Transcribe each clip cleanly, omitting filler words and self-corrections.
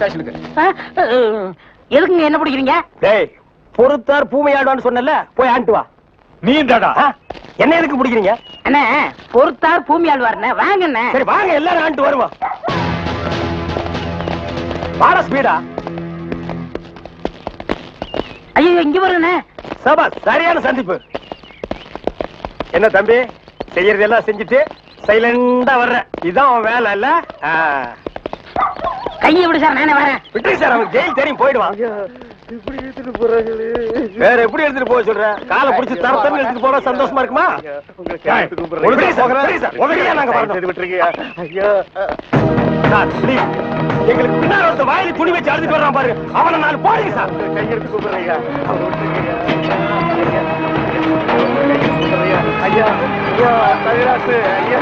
ஸ்டேஷனுக்கு. எதுக்குங்க என்ன பிடிக்கிறீங்க? டேய், பொறுத்தார் பூமையாடுவான்னு சொன்னல, போய் ஆண்டு வா. நீ தாடா என்ன எதுக்கு பிடிக்கிறீங்க? அண்ணே பொறுத்தார் பூமி ஆழ்வார்ண்ணே, வாங்கண்ணே. சரி வாங்க, எல்லாரும் ஆண்டு வருவோம். வாட ஸ்பீடா. ஐயோ இங்க வருண்ணே. சபா, சரியான சந்திப்பு. என்ன தம்பி, செய்யறதெல்லாம் செஞ்சுட்டு சைலண்டா வர்ற, இதான் உன் வேலை இல்ல? கையை விடு சார், நானே வரேன். விட்டு சார், அவன் ஜெயில் தெரியும், போயிடுவான். இப்படி எடுத்துட்டு போறாங்களே. வேற எப்படி எடுத்துட்டு போக சொல்ற? காலை பிடிச்சி தரத்தன்னு எடுத்துட்டு போனா சந்தோஷமா இருக்குமா? எங்களுக்கு பின்னால் ஒருத்த வாயில துணி வச்சு அழுதுட்டு வர்றான் பாரு, அவனை நாலு போடுங்க சார். கையெடுத்து கூப்பிடுறீங்க. ஐயா ஐயா தவிராசு ஐயா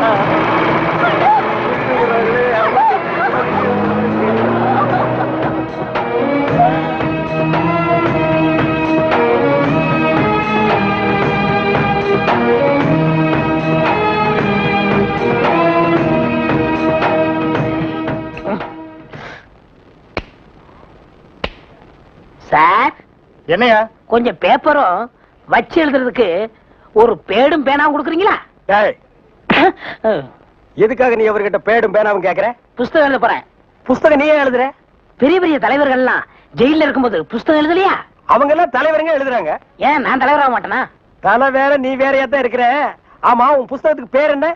சார், என்னையா? கொஞ்சம் பேப்பரும் வச்சு எழுதுறதுக்கு ஒரு பேடும் பேனாவும் கொடுக்குறீங்களா? எதுக்காக நீ அவர்கிட்ட பேடும் பேனாவும் கேக்குற? புஸ்தகம் எழுத போறேன். புஸ்தகம் நீயே எழுதுற? பெரிய பெரிய தலைவர்கள் எல்லாம் ஜெயில இருக்கும்போது புஸ்தகம் எழுதலையா? அவங்க எல்லாம் தலைவருங்க எழுதுறாங்க. ஏன் நான் தலைவராக மாட்டேனா? தலை வேற, நீ வேறையா தான் இருக்கிற. ஆமா, உன் புஸ்தகத்துக்கு பேர் என்ன?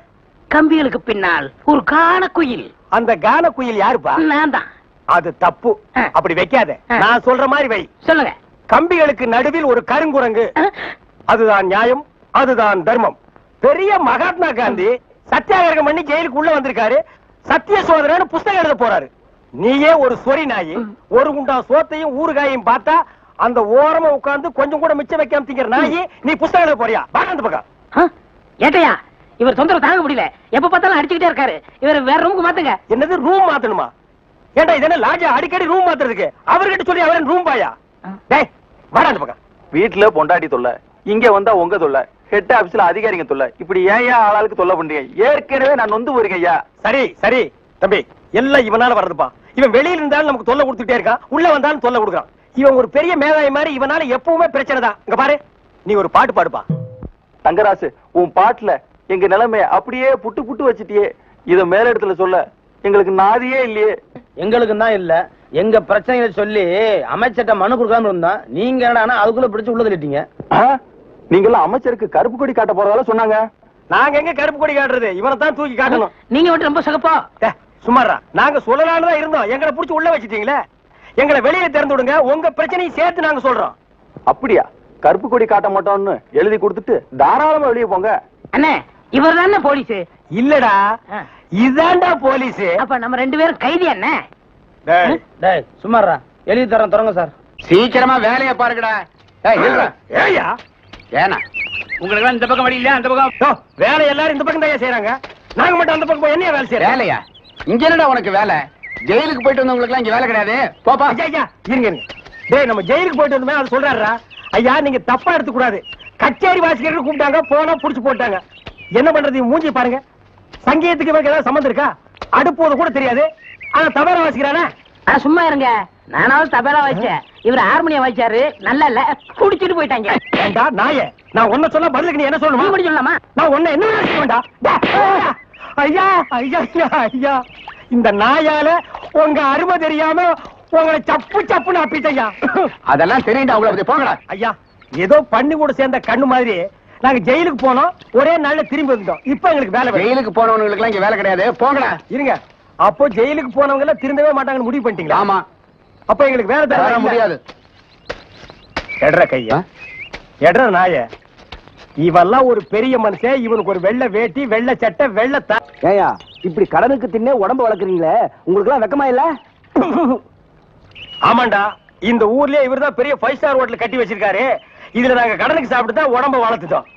கம்பிகளுக்கு பின்னால் ஒரு கான குயில். அந்த கான குயில் யாருப்பா? நான் தான். அது தப்பு, அப்படி வைக்காத. நான் சொல்ற மாதிரி வை. சொல்லுங்க. கம்பிகளுக்கு நடுவில் ஒரு கருங்குரங்கு, அதுதான் நியாயம், அதுதான் தர்மம். பெரிய மகாத்மா காந்தி சத்தியாகிரகம் பண்ணி ஜெயிலுக்கு உள்ள வந்திருக்காரு, சத்திய சோதனை புஸ்தகம் எழுத போறாரு. நீயே ஒரு சொரி நாயி, ஒரு குண்டா சோத்தையும் ஊறுகாயும் பார்த்தா அந்த ஓரமா உட்கார்ந்து கொஞ்சம் கூட மிச்சம் வைக்காம திங்கிற நாயி, நீ புஸ்தகம் எழுத போறியா? அந்த பக்கம் ஏட்டையா, இவர் தொந்தரவு தாங்க முடியல, எப்ப பார்த்தாலும் அடிச்சுக்கிட்டே இருக்காரு. இவர் வேற ரூமுக்கு மாத்துங்க. என்னது ரூம் மாத்தணுமா? ஏண்டா இது என்ன லாட்ஜா அடிக்கடி ரூம் மாத்துறதுக்கு? அவர்கிட்ட சொல்லி அவரன் ரூம் பாயா? டேய் வாடா அந்த பக்கம். வீட்டுல பொண்டாட்டி தொல்லை, இங்க வந்தா உங்க தொல்லை, ஹெட் ஆபீஸ்ல அதிகாரிங்க தொல்லை, இப்படி ஏன் ஆளாளுக்கு தொல்லை பண்றீங்க? ஏற்கனவே நான் நொந்து போயிருக்கேன் ஐயா. சரி சரி தம்பி, எல்லாம் இவனால வர்றதுப்பா. இவன் வெளியில இருந்தாலும் நமக்கு தொல்லை கொடுத்துட்டே இருக்கான், உள்ள வந்தாலும் தொல்லை கொடுக்குறான். இவன் ஒரு பெரிய மேதாவி மாதிரி, இவனால எப்பவுமே பிரச்சனை தான். இங்க பாரு, நீ ஒரு பாட்டு பாடுப்பா. தங்கராசு, உன் பாட்டுல எங்க நிலைமைய அப்படியே புட்டு புட்டு வச்சிட்டியே. இத மேல இடத்துல சொல்ல எங்களுக்கு நாதியே இல்லையே. எங்களுக்கு தான் இல்ல, எங்க பிரச்சனைகளை சொல்லி அமைச்சர்ட்ட மனு கொடுக்காம இருந்தா நீங்க என்னடா அதுக்குள்ள பிடிச்சு உள்ள தள்ளிட்டீங்க. நீங்க எல்லாம் அமைச்சருக்கு கருப்பு கொடி காட்ட போறதால சொன்னாங்க. நாங்க எங்க கருப்பு கொடி காட்டுறது? இவனை தான் தூக்கி காட்டணும். நீங்க மட்டும் ரொம்ப சகப்பா. சுமாரா, நாங்க சொல்லலான்னு தான் இருந்தோம், எங்களை புடிச்சு உள்ள வச்சிட்டீங்களே. எங்களை வெளியே திறந்து விடுங்க, உங்க பிரச்சனையும் சேர்த்து நாங்க சொல்றோம். அப்படியா? கருப்பு கொடி காட்ட மாட்டோம்னு எழுதி கொடுத்துட்டு தாராளமா வெளியே போங்க. அண்ணே, இவர் தானே போலீஸ்? இல்லடா, இதாண்டா போலீஸ். அப்ப நம்ம ரெண்டு பேரும் கைதி அண்ணே. டேய் சும்மாரா, எழுதி தரேன், தொடங்க சார். சீக்கிரமா வேலையை பாருங்கடா. ஏயா ஏனா உங்களுக்கு இந்த பக்கம் வழி இல்ல, அந்த பக்கம் வேலை எல்லாரும் இந்த பக்கம் தான் செய்யறாங்க, நாங்க மட்டும் அந்த பக்கம் போய் என்ன வேலை செய்யறோம்? வேலையா? இங்க என்னடா உனக்கு வேலை? ஜெயிலுக்கு போயிட்டு வந்தவங்களுக்கு எல்லாம் இங்க வேலை கிடையாது, போப்பா. ஐயா இருங்க, டேய் நம்ம ஜெயிலுக்கு போயிட்டு வந்தோமே அது சொல்றாருடா. ஐயா நீங்க தப்பா எடுத்துக்க கூடாது. கச்சேரி வாசிக்கிறதுக்கு கூப்பிட்டாங்க, போனா புடிச்சு போட்டாங்க. என்ன பண்றது? மூஞ்சி பாருங்க. சங்கீதத்துக்கு இவருக்கு ஏதாவது சம்பந்தம் இருக்கா? அடுப்போது கூட தெரியாது, ஆனா தபேலா வாசிக்கிறானே. சும்மா இருங்க, நானாவது தபேலா வாசிச்சேன், இவர் ஹார்மோனியம் வாசிச்சாரு, நல்லா இல்ல, குடிச்சிட்டு போயிட்டாங்க. ஏண்டா நாயே, நான் ஒன்ன சொல்ல பதிலுக்கு நீ என்ன சொல்லணுமா? நீ சொல்லலாமா? நான் ஒன்ன என்ன வேண்டா. ஐயா ஐயா ஐயா, இந்த நாயால உங்க அருமை தெரியாம உங்களை சப்பு சப்புன்னு அப்பிட்டையா. அதெல்லாம் தெரியுண்டா, உங்களை போங்கடா. ஐயா ஏதோ பண்ணி கூட சேர்ந்த கண்ணு மாதிரி நாங்க ஜெயிலுக்கு போனோம், ஒரே நாள்ல திரும்பி வந்தோம். இப்ப எங்களுக்கு வேலை. ஜெயிலுக்கு போனவங்களுக்கு எல்லாம் இங்க வேலை கிடையாது, போங்கடா. இருங்க, அப்போ ஜெயிலுக்கு போனவங்க எல்லாம் திருந்தவே மாட்டாங்கன்னு முடிவு பண்ணிட்டீங்களா? ஆமா. அப்ப எங்களுக்கு வேலை தர முடியாது. எட்ற கையா, எட்ற நாய. இவெல்லாம் ஒரு பெரிய மனுஷன், இவனுக்கு ஒரு வெள்ளை வேட்டி, வெள்ளை சட்டை, வெள்ளை ஏயா இப்படி கடனுக்கு தின்னே உடம்பு வளர்க்குறீங்களே, உங்களுக்கு எல்லாம் வெக்கமா இல்ல? ஆமாண்டா, இந்த ஊர்லயே இவர்தான் பெரிய 5 ஸ்டார் ஹோட்டல் கட்டி வச்சிருக்காரு. இதுல நாங்க கடனுக்கு சாப்பிட்டு தான் உடம்ப வளர்த்துட்டோம்.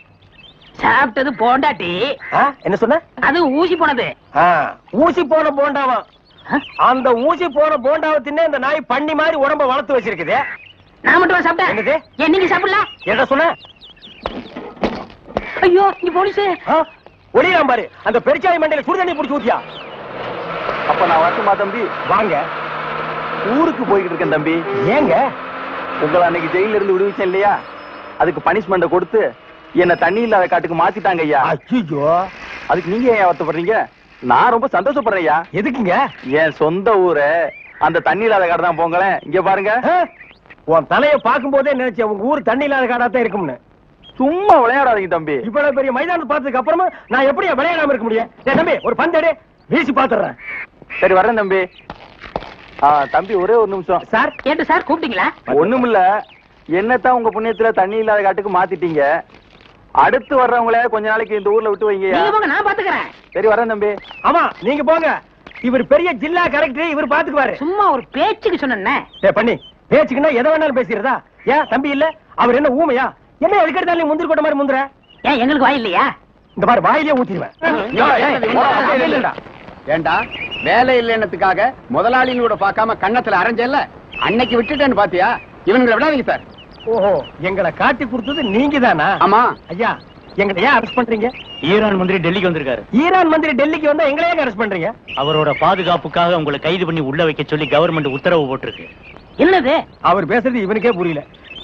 சாப்பிட்டது போண்டாட்டி. என்ன சொன்ன? அது ஊசி போனது. ஊசி போன போண்டாவா? அந்த ஊசி போன போண்டாவை தின்னே இந்த நாய் பண்ணி மாதிரி உடம்ப வளர்த்து வச்சிருக்குது. நான் மட்டும் சாப்பிட்டேன். என்னது? நீங்க சாப்பிடல? என்ன சொன்ன? ஐயோ நீ போலீஸ். ஒளியாம் பாரு, அந்த பெருச்சாய் மண்டையில சுடு தண்ணி புடிச்சு ஊத்தியா. அப்ப நான் வரட்டுமா தம்பி? வாங்க. ஊருக்கு போய்கிட்டு இருக்கேன் தம்பி. ஏங்க உங்களை அன்னைக்கு ஜெயில இருந்து விடுவிச்சேன் இல்லையா, அதுக்கு பனிஷ்மெண்ட் கொடுத்து என்ன தண்ணி இல்லாத காட்டுக்கு மாத்திட்டாங்க ஐயா. அச்சோ, அதுக்கு நீங்க ஏன் வருத்தப்படுறீங்க? நான் ரொம்ப சந்தோஷப்படுறேன் ஐயா. எதுக்குங்க? என் சொந்த ஊரு அந்த தண்ணி இல்லாத காடு தான். போங்களேன், இங்க பாருங்க. உன் தலைய பாக்கும் போதே நினைச்சேன் உங்க ஊர் தண்ணி இல்லாத காடாத்தான் இருக்கும்னு. சும்மா விளையாடாதீங்க தம்பி. இவ்வளவு பெரிய மைதானத்தை பார்த்ததுக்கு அப்புறமா நான் எப்படி விளையாடாம இருக்க முடியும்? தம்பி ஒரு பந்தேடு வீசி பாத்துறேன். சரி வரேன் தம்பி. தம்பி ஒரே ஒரு நிமிஷம். சார் கேட்டு சார் கூப்பிட்டீங்களா? ஒண்ணுமில்ல, என்னத்தான் உங்க புண்ணியத்துல தண்ணி இல்லாத காட்டுக்கு மாத்திட்டீங்க. அடுத்து வர்றவங்கள கொஞ்ச நாளைக்கு இந்த ஊர்ல விட்டு வைங்க. நான் பாத்துக்கிறேன். சரி வரேன் தம்பி. ஆமா நீங்க போங்க. இவர் பெரிய ஜில்லா கலெக்டர், இவர் பாத்துக்குவாரு. சும்மா ஒரு பேச்சுக்கு சொன்னேன். பண்ணி பேச்சுக்குன்னா எதை வேணாலும் பேசிடுறதா? ஏன் தம்பி இல்ல? அவர் என்ன ஊமையா? என்ன எதுக்கெடுத்தாலும் முந்திரி கொட்ட மாதிரி முந்துற? ஏன் எங்களுக்கு வாய் இல்லையா? இந்த மாதிரி வாயிலே ஊத்திடுவேன். ஏண்டா வேலை இல்லைன்னதுக்காக முதலாளினோட பார்க்காம கண்ணத்துல அரைஞ்சல்ல, அன்னைக்கு விட்டுட்டேன்னு பாத்தியா? இவனுங்களை விடாதீங்க சார். ஓஹோ, எங்களை காட்டி கொடுத்தது நீங்க தானா? ஆமா ஐயா, எங்களை ஏன் அரெஸ்ட் பண்றீங்க? ஈரான் மந்திரி டெல்லிக்கு வந்திருக்காரு. ஈரான் மந்திரி டெல்லிக்கு வந்தா எங்களை ஏன் அரெஸ்ட் பண்றீங்க? அவரோட பாதுகாப்புக்காக உங்களை கைது பண்ணி உள்ள வைக்க சொல்லி கவர்மெண்ட் உத்தரவு போட்டிருக்கு. என்னது அவர் பேசுறது இவனுக்கே புரியல.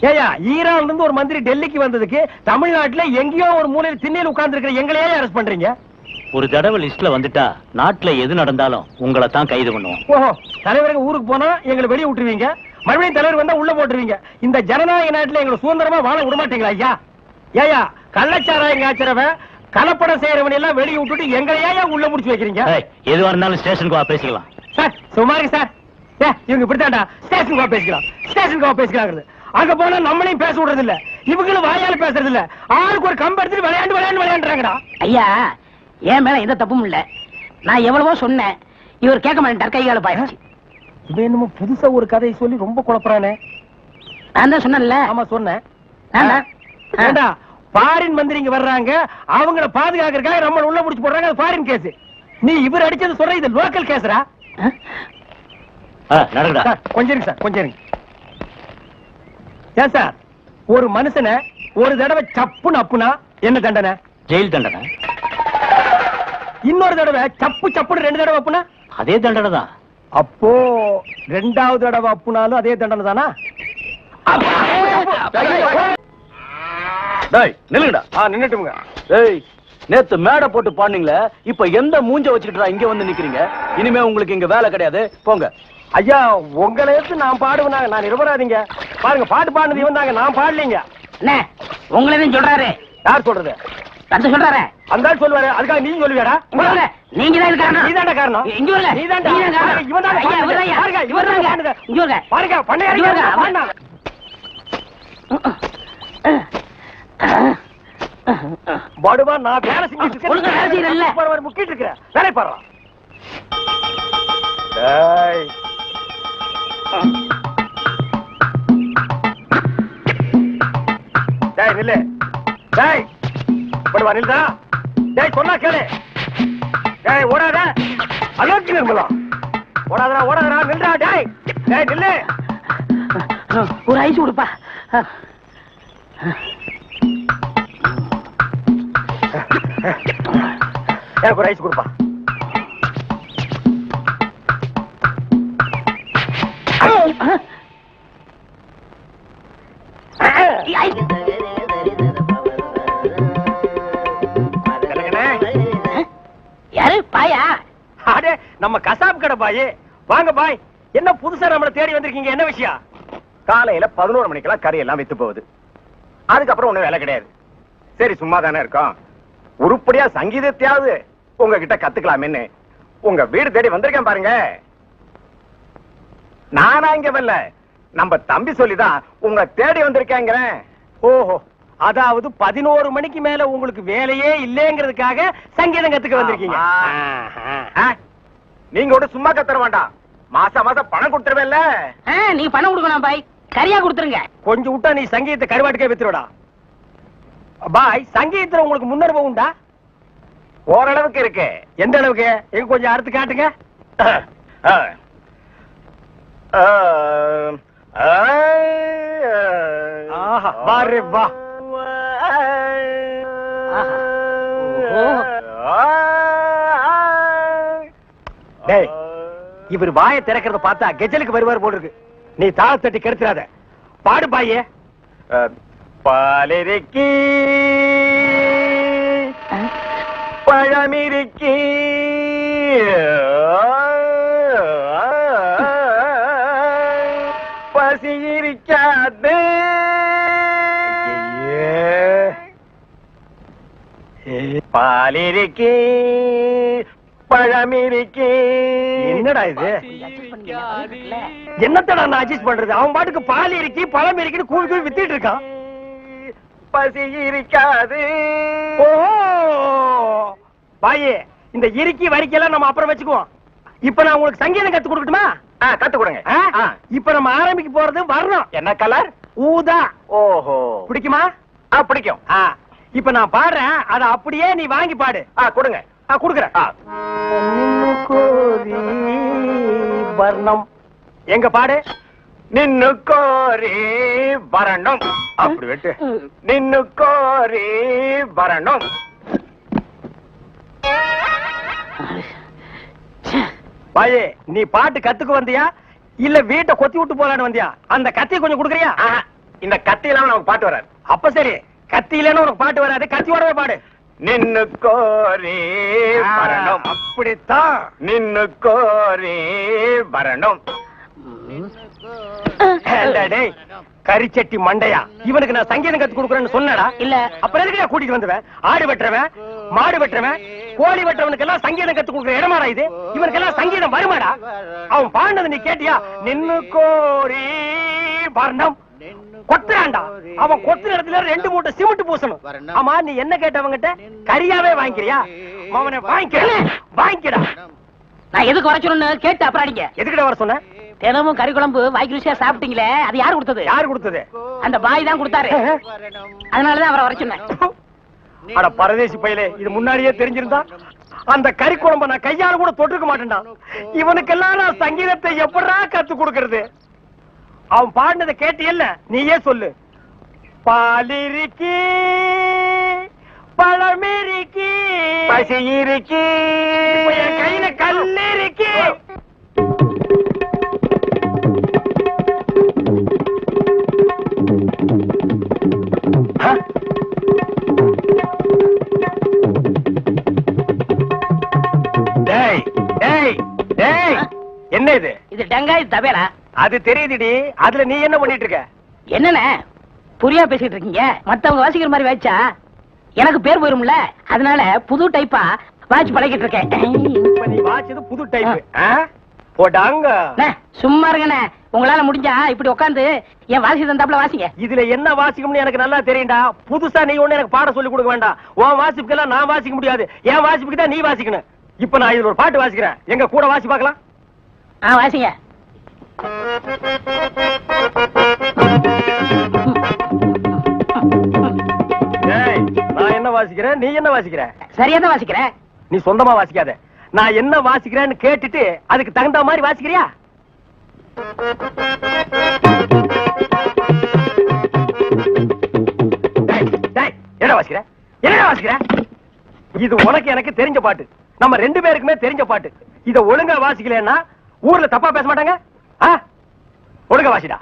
ஏயா, ஈரான்ல இருந்து ஒரு மந்திரி டெல்லிக்கு வந்ததுக்கு தமிழ்நாட்டுல எங்கேயோ ஒரு மூலையில் திண்ணையில் உட்கார்ந்து இருக்கிற எங்களையே அரெஸ்ட் பண்றீங்க? ஒரு தடவை லிஸ்ட்ல வந்துட்டா நாட்டுல எது நடந்தாலும் உங்களை தான் கைது பண்ணுவோம். ஓஹோ, தலைவருக்கு ஊருக்கு போனா எங்களை வெளியே விட்டுருவீங்க, மறுபடியும் தலைவர் வந்தா உள்ள போட்டுருவீங்க. இந்த ஜனநாயக நாட்டுல எங்களை சுதந்திரமா வாழ விட மாட்டீங்களா ஐயா? ஏயா, கள்ளச்சாராயம் காய்ச்சறவன் கலப்படம் செய்யறவன் எல்லாம் வெளியே விட்டுட்டு எங்களையா உள்ள முடிச்சு வைக்கிறீங்க? எதுவா இருந்தாலும் ஸ்டேஷனுக்கு வா பேசிக்கலாம். சார் சுமாரி சார், இவங்க இப்படித்தாண்டா ஸ்டேஷனுக்கு வா பேசிக்கலாம், ஸ்டேஷனுக்கு வா பேசிக்கலாம். அங்க போனா நம்மளையும் பேச விடுறது இல்ல, இவங்களும் வாயால பேசுறது இல்ல. ஆளுக்கு ஒரு கம்பு எடுத்துட்டு விளையாண்டுறாங்கடா. ஐயா, என் மேல எந்த தப்பும் இல்ல. நான் எவ்வளவோ சொன்னேன், இவர் கேட்க மாட்டேன். கைகால பாயிடுச்சு. இவன் என்னமோ புதுசா ஒரு கதையை சொல்லி ரொம்ப குழப்பறானே. நான் தான் சொன்னேன்ல. ஆமா சொன்னேன். ஏண்டா ஃபாரின் மந்திரி இங்க வர்றாங்க, அவங்கள பாதுகாக்கிறதுக்காக நம்ம உள்ள முடிச்சு போடுறாங்க. அது ஃபாரின் கேஸ். நீ இவர் அடிச்சது சொல்ற இது லோக்கல் கேஸ்ரா? கொஞ்சம் இருங்க சார், கொஞ்சம் இருங்க. ஏன் சார், ஒரு மனுஷனை ஒரு தடவை சப்புன்னு அப்புனா என்ன தண்டனை? ஜெயில் தண்டனை. இன்னொரு தடவை சப்பு சப்புன்னு 2 தடவை அப்புனா அதே தண்டனை தான். அப்போ 2வது தடவை அப்புனாலும் அதே தண்டனை தானா? நில்லுங்கடா. நின்னுட்டுங்க. நேத்து மேடை போட்டு பாடுனீங்களே, இப்ப எந்த மூஞ்ச வச்சுக்கிட்டா இங்க வந்து நிக்கிறீங்க? இனிமே உங்களுக்கு இங்க வேலை கிடையாது, போங்க. ஐயா, உங்களை நான் பாடுவேனாங்க, நான் நிரபராதிங்க. பாருங்க, பாட்டு பாடுனது இவன் தாங்க, நான் பாடலீங்க. என்ன உங்களை சொல்றாரு? யார் சொல்றது? தந்து சொல்றாரு. அந்த ஆள் சொல்லுவாரு, அதுக்காக நீ சொல்லுவியாடா? நீங்க தான் காரணம். நீ தான்டா காரணம். இங்க வரல. நீ தான்டா. இவன் தான் பாருங்க, இவன் தான் பாடுங்க. இங்க வரல. பாருங்க, பண்ணையாரிங்க பாடுனா. பாடுவா, நான் வேலை செஞ்சிட்டு ஒழுங்கா வேலை செய்யறல்ல. இருக்கேன், முக்கிட்டு இருக்கிறேன், வேலை பாடுறா. டேய் டேய் நில்லு. டேய் பாடுவா, நில்லுடா. டேய் சொன்னா கேளு. டேய் ஓடாத, அலோக்கி நிர்மலா. ஓடாதடா, ஓடாதடா, நில்லுடா. டேய் டேய் நில்லு. ஒரு ஐஸ் கொடுப்பா. எனக்கு ஒரு ஐஸ் கொடுப்பா. யாரு பாயா? அடே, நம்ம கசாப் கடை பாய். வாங்க பாய், என்ன புதுசா நம்மளை தேடி வந்திருக்கீங்க? என்ன விஷயம்? காலையில 11 மணிக்கெல்லாம் கறி எல்லாம் வித்து போகுது. அதுக்கப்புறம் ஒண்ணும் வேலை கிடையாது. சரி சும்மா தானே இருக்கோம், உருப்படியா சங்கீதத்தையாவது உங்ககிட்ட கத்துக்கலாமேன்னு உங்க வீடு தேடி வந்திருக்கேன் பாருங்க. நானா இங்க வரல, நம்ம தம்பி சொல்லிதான் உங்க தேடி வந்திருக்கேங்கிறேன். ஓஹோ, அதாவது 11 மணிக்கு மேல உங்களுக்கு வேலையே இல்லைங்கிறதுக்காக சங்கீதம் கத்துக்க வந்திருக்கீங்க. நீங்க கூட சும்மா கத்துற வேண்டாம், மாசம் மாசம் பணம் கொடுத்துருவேன்ல. நீ பணம் கொடுக்கணும் பாய், கரியா கொடுத்துருங்க. கொஞ்சம் விட்டா நீ சங்கீதத்தை கருவாட்டுக்கே வித்துருடா. பாய், சங்கீதத்துல உங்களுக்கு முன்னனுபவம் உண்டா? ஓரளவுக்கு இருக்கு. எந்த அளவுக்கு? எங்க கொஞ்சம் அறுத்து காட்டுங்க. ஆஹா, வாரு வா. டேய், இவர் வாயை திறக்கிறத பார்த்தா கெஜலுக்கு வருவார் போல இருக்கு. நீ தாளத்தட்டி கெடுத்துறாத. பாடு பாயே. பாலிருக்கி பழமிருக்கி பசி இருக்காது. பாலிருக்கி பழமிருக்கி. என்னடா இது? என்னத்தடா நான் அட்ஜஸ்ட் பண்றது? அவன் பாட்டுக்கு பால் இருக்கி பழம் இருக்கி கூவி கூவி வித்திட்டு இருக்கான். பசி இருக்காது. ஓ பாயே, இந்த இறுக்கி வரிக்கையெல்லாம் நம்ம அப்புறம் வச்சுக்குவோம். இப்ப நான் உங்களுக்கு சங்கீதம் கத்து கொடுக்கட்டுமா? கத்து கொடுங்க. இப்ப நம்ம ஆரம்பிக்க போறது வரணும். என்ன கலர்? ஊதா. ஓஹோ, பிடிக்குமா? பிடிக்கும். இப்ப நான் பாடுறேன், அத அப்படியே நீ வாங்கி பாடு. கொடுங்க. குடுக்குறேன். வர்ணம் எங்க பாடு. நின்னு கோரி வரணும். அப்படி வெட்டு. நின்னு கோரி வரணும். பாயே, நீ பாட்டு கத்துக்கு வந்தியா இல்ல வீட்டை கொத்தி விட்டு போலான்னு வந்தியா? அந்த கத்தி கொஞ்சம் குடுக்குறியா? இந்த கத்தி இல்லாம நமக்கு பாட்டு வராது. அப்ப சரி, கத்தி இல்லன்னு உனக்கு பாட்டு வராது, கத்தியோடவே பாடு. நின்னு கோரி வரணும். அப்படித்தான். நின்னு கோரி வரணும். கரிச்சட்டி மண்டையா, இவனுக்கு நான் சங்கீதம் கத்து கொடுக்குறேன்னு சொன்னடா? இல்ல. அப்புறம் எதுக்கு கூட்டிட்டு வந்துவேன்? ஆடு வெட்டுறவன், மாடு வெட்டுறவன், கோழி வெட்டுறவனுக்கு எல்லாம் சங்கீதம் கத்து கொடுக்குற இடமாடா இது? இவனுக்கு எல்லாம் சங்கீதம் வருமாடா? அவன் பாடினது நீ கேட்டியா? நின்னு கோரி வர்ணம். கொத்துறான்டா. அவன் கொத்துற இடத்துல 2 மூட்டை சிமெண்ட் பூசணும். ஆமா, நீ என்ன கேட்டவங்கிட்ட? கரியாவே வாங்கிக்கிறியா? அவனை வாங்கிக்கடா. நான் எதுக்கு வர சொன்னு கேட்டு அப்புறம் அடிங்க. எதுக்கிட்ட வர சொன்ன? தினமும் கறி குழம்பு வாய்க்கு ருசியா சாப்பிட்டீங்களே, அது யாரு கொடுத்தது? யாரு கொடுத்தது? அந்த பாய் தான் கொடுத்தாரு. அதனாலதான் அவரை வர சொன்னேன். அட பரதேசி பையலே, இது முன்னாடியே தெரிஞ்சிருந்தா அந்த கறி குழம்ப நான் கையால கூட தொட்டுக்க மாட்டேன்டா. இவனுக்கெல்லாம் நான் சங்கீதத்தை எப்படா கத்து கொடுக்கறது? அவன் பாடினதை கேட்டியல்ல, நீயே சொல்லு. பாலிருக்கி பழமிருக்கி பசி இருக்கி. என் கையில கல்லிருக்கி. என்ன இது? இது டங்காய் தபேலா. அது தெரியுதுடி. அதுல நீ என்ன பண்ணிட்டு இருக்க? என்னண்ணே புரியா பேசிட்டு இருக்கீங்க? மத்தவங்க வாசிக்கிற மாதிரி வாய்ச்சா எனக்கு பேர் போயிரும்ல, அதனால புது டைப்பா வாட்ச் பழகிட்டு இருக்கேன். இப்ப நீ வாட்சது புது டைப். போடாங்க. சும்மா இருங்கண்ணே, உங்களால முடிஞ்சா இப்படி உட்காந்து என் வாசி தந்தாப்புல வாசிங்க. இதுல என்ன வாசிக்கும்னு எனக்கு நல்லா தெரியும்டா. புதுசா நீ ஒண்ணு எனக்கு பாட சொல்லி கொடுக்க வேண்டாம். உன் வாசிப்புக்கெல்லாம் நான் வாசிக்க முடியாது. என் வாசிப்புக்கு தான் நீ வாசிக்கணும். இப்ப நான் இதுல ஒரு பாட்டு வாசிக்கிறேன், எங்க கூட வாசி பார்க்கலாம். வாசிங்க. நான் என்ன வாசிக்கிறேன், நீ என்ன வாசிக்கிற? சரியா தான் வாசிக்கிறேன். நீ சொந்தமா வாசிக்காத. நான் என்ன வாசிக்கிறேன்னு கேட்டுட்டு அதுக்கு தகுந்த மாதிரி வாசிக்கிறியா? என்ன வாசிக்கிற? என்ன வாசிக்கிற? இது உனக்கு எனக்கு தெரிஞ்ச பாட்டு, நம்ம 2 பேருக்குமே தெரிஞ்ச பாட்டு. இத ஒழுங்கா வாசிக்கலன்னா ஊர்ல தப்பா பேச மாட்டாங்க. ஒழுங்கா வாசிடா.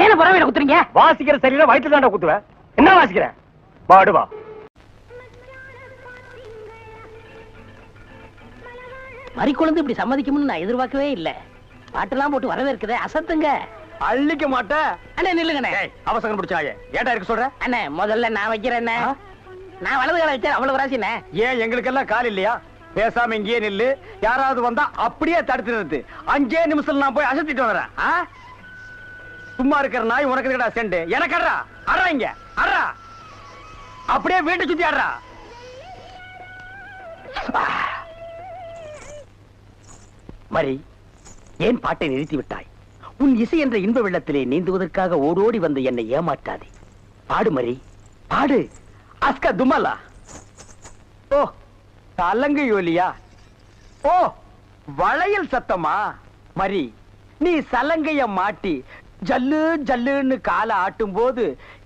ஏன பரவாயில்ல குத்துறீங்க? வாசிக்கிற சரியில்லை, வயிற்று தாண்டா குத்துவேன். என்ன வாசிக்கிற? பாடுவா. மறி குழந்தை இப்படி சம்மதிக்கும்னு நான் எதிர்பார்க்கவே இல்ல. பாட்டெல்லாம் போட்டு வரவேற்குதே, அசத்துங்க. அள்ளிக்க மாட்டேன். அண்ணே நில்லுங்கண்ணே. அவசரம் பிடிச்சாயே ஏட்டா இருக்கு சொல்ற? அண்ணே முதல்ல நான் வைக்கிறேன். நான் வலது கால வச்சேன், அவ்வளவு ராசினே. ஏன் எங்களுக்கெல்லாம் கால் இல்லையா? பேசாம இங்கேயே நில்லு. யாராவது வந்தா அப்படியே தடுத்து நிறுத்து. 5 நிமிஷம் நான் போய் அசத்திட்டு வரேன். சும்மா இருக்கிற நாய் உனக்கு இருக்கடா செண்டு. எனக்கு அட்றா அட்றா, இங்க அட்றா. அப்படியே வீட்டை சுத்தி ஆடுறா. மரி, ஏன் பாட்டை நிறுத்தி விட்டாய்? உன் இசை என்ற இன்ப வெள்ளத்திலே நீந்துவதற்காக ஓடோடி வந்து என்னை ஏமாற்றாதே. பாடு மரி, பாடு. அஸ்கா துமலா. ஓ தலங்கு யோலியா. ஓ வளையல் சத்தமா? மரி, நீ சலங்கைய மாட்டி ஜல்லு ஜல்லுன்னு காலை ஆட்டும் போது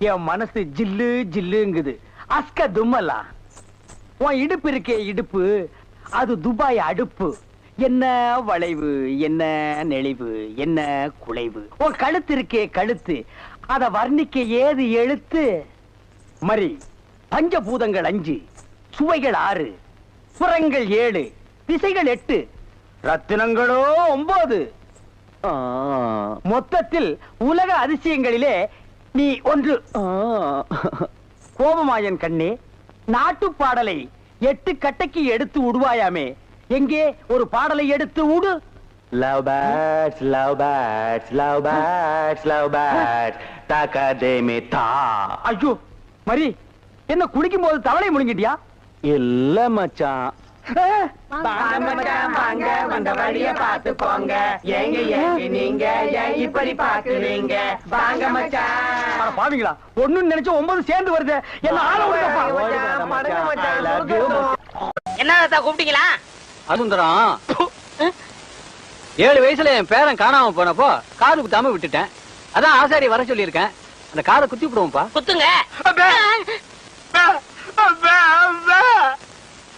என் மனசு ஜில்லு ஜில்லுங்குது. அஸ்க தும்மலா உன் இடுப்பு இருக்கே இடுப்பு, அது துபாய் அடுப்பு. என்ன வளைவு, என்ன நெளிவு, என்ன குலைவு. உன் கழுத்து இருக்கே கழுத்து, அத வர்ணிக்க ஏது எழுத்து. மரி பஞ்சபூதங்கள் 5, சுவைகள் 6, புறங்கள் 7, திசைகள் 8, ரத்தினங்களோ 9. மொத்தத்தில் உலக அதிசயங்களிலே நீ ஒன்று. கோபமாயன் கண்ணே, நாட்டு பாடலை 8 கட்டைக்கு எடுத்து உடுவாயாமே, எங்கே ஒரு பாடலை எடுத்து உடு. Love birds, love birds, love birds, love birds, takademita. ஐயோ மரி, என்ன குளிக்கும் போது தவளை முழுங்கிட்டியா? இல்ல மச்சான். வந்த வழிய பாத்து போங்க, எங்க எங்க நீங்க இப்படி பாக்குறீங்க, வாங்க மச்சான். பாவீங்களா, ஒண்ணுன்னு நினைச்சு 9 சேர்ந்து வருது. என்ன ஆள விடுங்கப்பா. என்ன கூப்பிட்டீங்களா? அருந்தரம் 7 வயசுல என் பேரன் காணாம போனப்போ காது குத்தாம விட்டுட்டேன். அதான் ஆசாரி வர சொல்லியிருக்கேன். அந்த காதை குத்தி விடுவோம்ப்பா. குத்துங்க.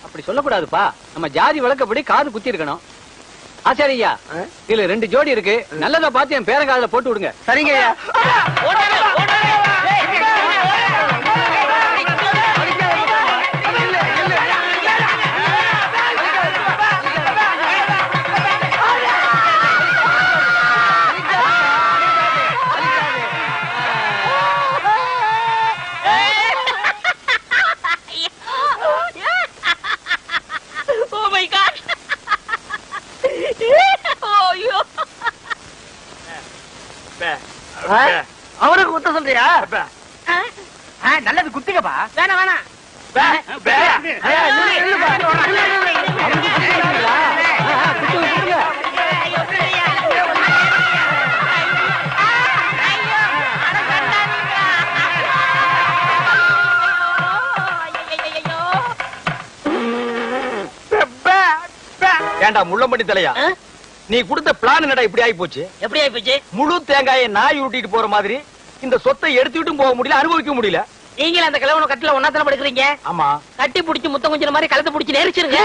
அப்படி சொல்லக்கூடாதுப்பா. நம்ம ஜாதி வழக்கப்படி காது குத்தி இருக்கணும். ஆசாரியா, இதுல 2 ஜோடி இருக்கு. நல்லதா பார்த்து என் பேரன் காதுல போட்டு விடுங்க. சரிங்க ஐயா. அவருக்கு குத்த சொல்றியா? நல்லது குத்துங்கப்பா. வேணாம் வேணாம். ஏண்டா முள்ளம்பட்டி தலையா, நீ கொடுத்த பிளான் என்னடா இப்படி ஆகி போச்சு? எப்படி ஆயி போச்சு? முழு தேங்காயை நாய் உருட்டிட்டு போற மாதிரி இந்த சொத்தை எடுத்துக்கிட்டும் போக முடியல, அனுபவிக்க முடியல. நீங்களும் அந்த கிழவன கட்டில ஒன்னாத்தன படுக்கிறீங்க. ஆமா, கட்டி புடிச்சு முத்தம் கொஞ்சம் மாதிரி கழுத்து புடிச்சு நெரிச்சிருங்க.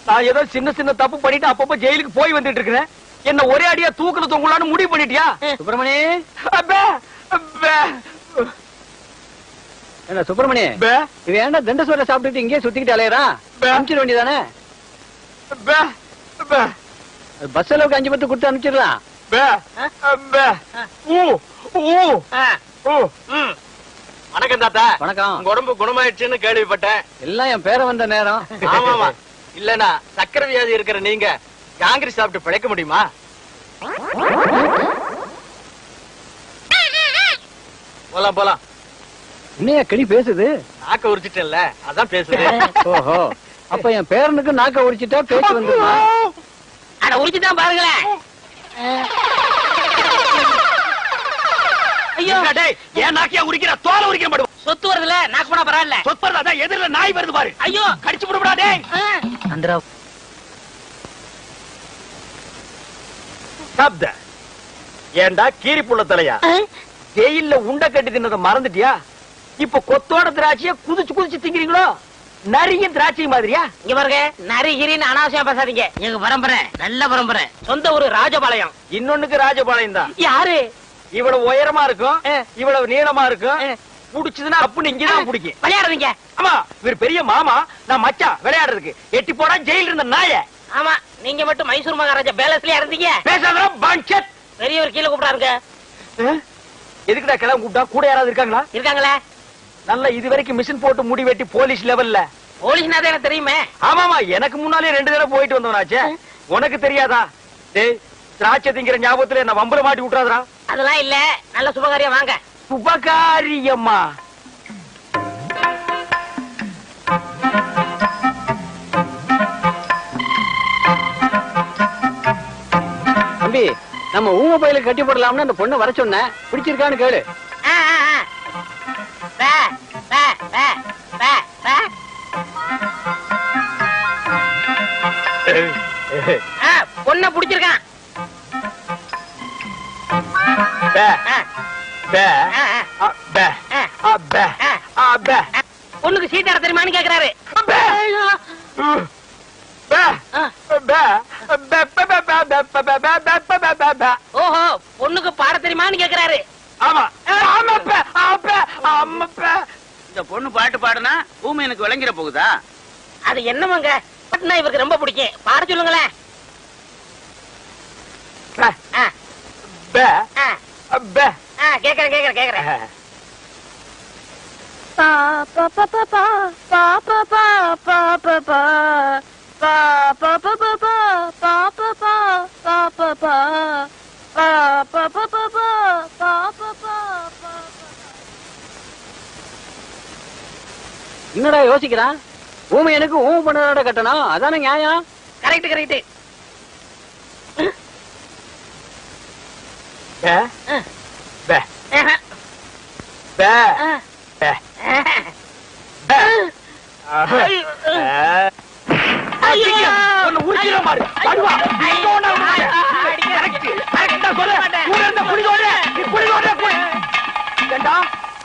நான் ஏதோ சின்ன சின்ன தப்பு பண்ணிட்டு அப்பப்ப ஜெயிலுக்கு போய் வந்துட்டு இருக்கிறேன். என்ன ஒரே அடியா தூக்கல தொங்கலான்னு முடிவு பண்ணிட்டியா? சுப்பிரமணி, அப்பே, அப்பே. என்ன சுப்பிரமணி, இது ஏன்டா தண்ட சோற சாப்பிட்டுட்டு இங்கே சுத்திக்கிட்டு அலையறான்? அனுப்பிச்சிட வேண்டியதானே? பஸ் அளவுக்கு 5 பத்து கொடுத்து அனுப்பிச்சிடலாம். வணக்கம் தாத்தா. வணக்கம். உங்க உடம்பு குணமாயிடுச்சுன்னு கேள்விப்பட்டேன். எல்லாம் என் பேர வந்த நேரம். ஆமாமா, இல்லனா சக்கரை வியாதி இருக்கிற நீங்க காங்கிரஸ் சாப்பிட்டு பிழைக்க முடியுமா? போலாம் போலாம். இன்னையா கிளி பேசுது? நாக்க உரிச்சிட்டேன்ல, அதான் பேசுது. ஓஹோ, அப்ப என் பேரனுக்கு நாக்க உரிச்சிட்டா பேச்சு வந்துருமா? அட உரிச்சுதான் பாருங்களேன். ஐயோ டேய், ஏன் நாக்கியா உரிக்கிற? தோலை உரிக்க மாட்டோம். சொத்து வருதுல, நாக்கு போனா பரவாயில்ல. சொத்து அதான் எதிரில நாய் வருது பாரு. ஐயோ கடிச்சு விடுடா டேய். அந்தரா சாப்த. ஏண்டா கீரி புள்ள தலையா, ஜெயில்ல உண்ட கட்டி தின்னத மறந்துட்டியா? இப்ப கொத்தோட திராட்சைய குதிச்சு குதிச்சு திங்கிறீங்களோ? நரியும் திராட்சை மாதிரியா? இங்க பாருங்க, நரிகிரின்னு அனாவசியம் பேசாதீங்க. எங்க பரம்பரை நல்ல பரம்பரை. சொந்த ஊரு ராஜபாளையம். இன்னொன்னுக்கு ராஜபாளையம் தான். யாரு? இவ்வளவு உயரமா இருக்கும், இவ்வளவு நீளமா இருக்கும். புடிச்சதுன்னா அப்படி இங்கதான் பிடிக்கும். விளையாடுறீங்க? ஆமா, இவர் பெரிய மாமா, நான் மச்சான் விளையாடுறதுக்கு. எட்டி போடா ஜெயில இருந்த நாய. ஆமா, நீங்க மட்டும் மைசூர் மகாராஜா பேலஸ்லயா இருந்தீங்க. பேசாத பஞ்சத். பெரியவர் கீழே கூப்பிடாருங்க. எதுக்குடா கிளம்ப கூப்பிட்டா? கூட யாராவது இருக்காங்களா? இருக்காங்களே. நல்ல இது வரைக்கும் மிஷின் போட்டு முடி வெட்டி போலீஸ் லெவல்ல. போலீஸ்னா தான் எனக்கு தெரியுமே. ஆமாமா, எனக்கு முன்னாலே 2 தடவை போயிட்டு வந்தவனாச்சே. உனக்கு தெரியாதா? டேய், திராட்சை திங்கிற ஞாபகத்துல என்ன வம்பல மாட்டி விட்டுறாதா? அதெல்லாம் இல்ல, நல்ல சுபகாரியம் வாங்க. சுபகாரியம்மா? தம்பி, நம்ம ஊம பயிலுக்கு கட்டி போடலாம்னு அந்த பொண்ணை வர சொன்னேன். பிடிச்சிருக்கான்னு கேளு. பொண்ண புடிச்சிருக்கான். பொண்ணுக்கு சீட்டாட தெரியுமான்னு கேக்குறாரு. ஓஹோ, பொண்ணுக்கு பாட தெரியுமான்னு கேக்குறாரு. இந்த பொண்ணு பாட்டு பாடுனா ஊமை எனக்கு விளங்கிட போகுதா? அது என்னமாங்க, பாட்டுனா இவருக்கு ரொம்ப பிடிக்கும். பாட சொல்லுங்களேன். கேக்குறேன். என்னடா யோசிக்கிறான்? ஊமை எனக்கு ஊமை பண்ணோட கட்டணும், அதானே நியாயம். கரெக்ட்.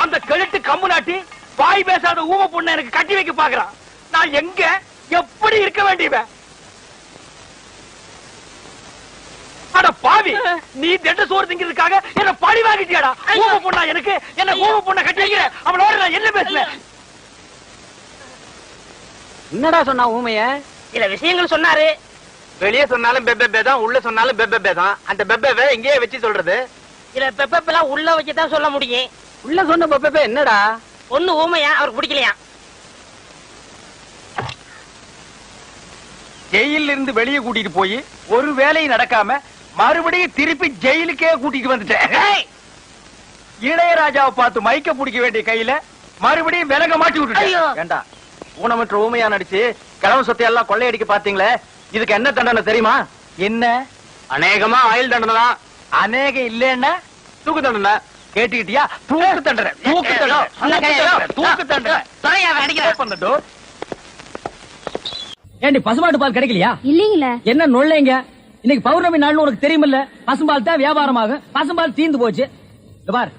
அந்த கழுட்டு கம்மு நாட்டி வாய் பேசாத ஊமை பொண்ணு எனக்கு கட்டி வைக்க பாக்குறான். நான் எங்க எப்படி இருக்க வேண்டியவன்? அட பாவி, நீ திட்ட சோறு திங்கிறதுக்காக என்ன பழி வாங்கிட்டியாடா? ஊமை பொண்ணா எனக்கு? என்ன ஊமை பொண்ணை கட்டி வைக்கிற? அவளோட நான் என்ன பேசுறேன்? என்னடா சொன்னா ஊமைய? சில விஷயங்கள் சொன்னாரு. வெளியே சொன்னாலும் பெப்பே தான், உள்ள சொன்னாலும் பெப்பே தான். அந்த பெப்பே எங்கேயே வச்சு சொல்றது? சில பெப்பெல்லாம் உள்ள வச்சுதான் சொல்ல முடியும். உள்ள சொன்ன பெப்பே என்னடா? பொண்ணு ஊமையா, அவருக்கு பிடிக்கலையா? ஜெயில இருந்து வெளியே கூட்டிட்டு போய் ஒரு வேலையும் நடக்காம மறுபடியும் திருப்பி ஜெயிலுக்கே கூட்டிட்டு வந்துட்டேன். இளையராஜாவை பார்த்து மைக்க பிடிக்க வேண்டிய கையில மறுபடியும் விலக மாட்டி விட்டுட்டேன். ஏண்டா, ஊனமற்ற ஊமையா நடிச்சு கிழமை சொத்தை எல்லாம் கொள்ளையடிக்க பாத்தீங்களே, இதுக்கு என்ன தண்டனை தெரியுமா? என்ன? அநேகமா ஆயுள் தண்டனை தான். அநேகம் இல்லன்னா தூக்கு தண்டனை. கேட்டுக்கிட்டியா? தூக்கு தண்டனை. ஏண்டி பசுமாட்டு பால் கிடைக்கலையா? இல்லீங்களே. என்ன நொல்லைங்க? இன்னைக்கு பௌர்ணமி நாள்னு உனக்கு தெரியுமில்ல? பசும்பால் தான் வியாபாரமாகும். பசும்பால் தீந்து போச்சு. பார்,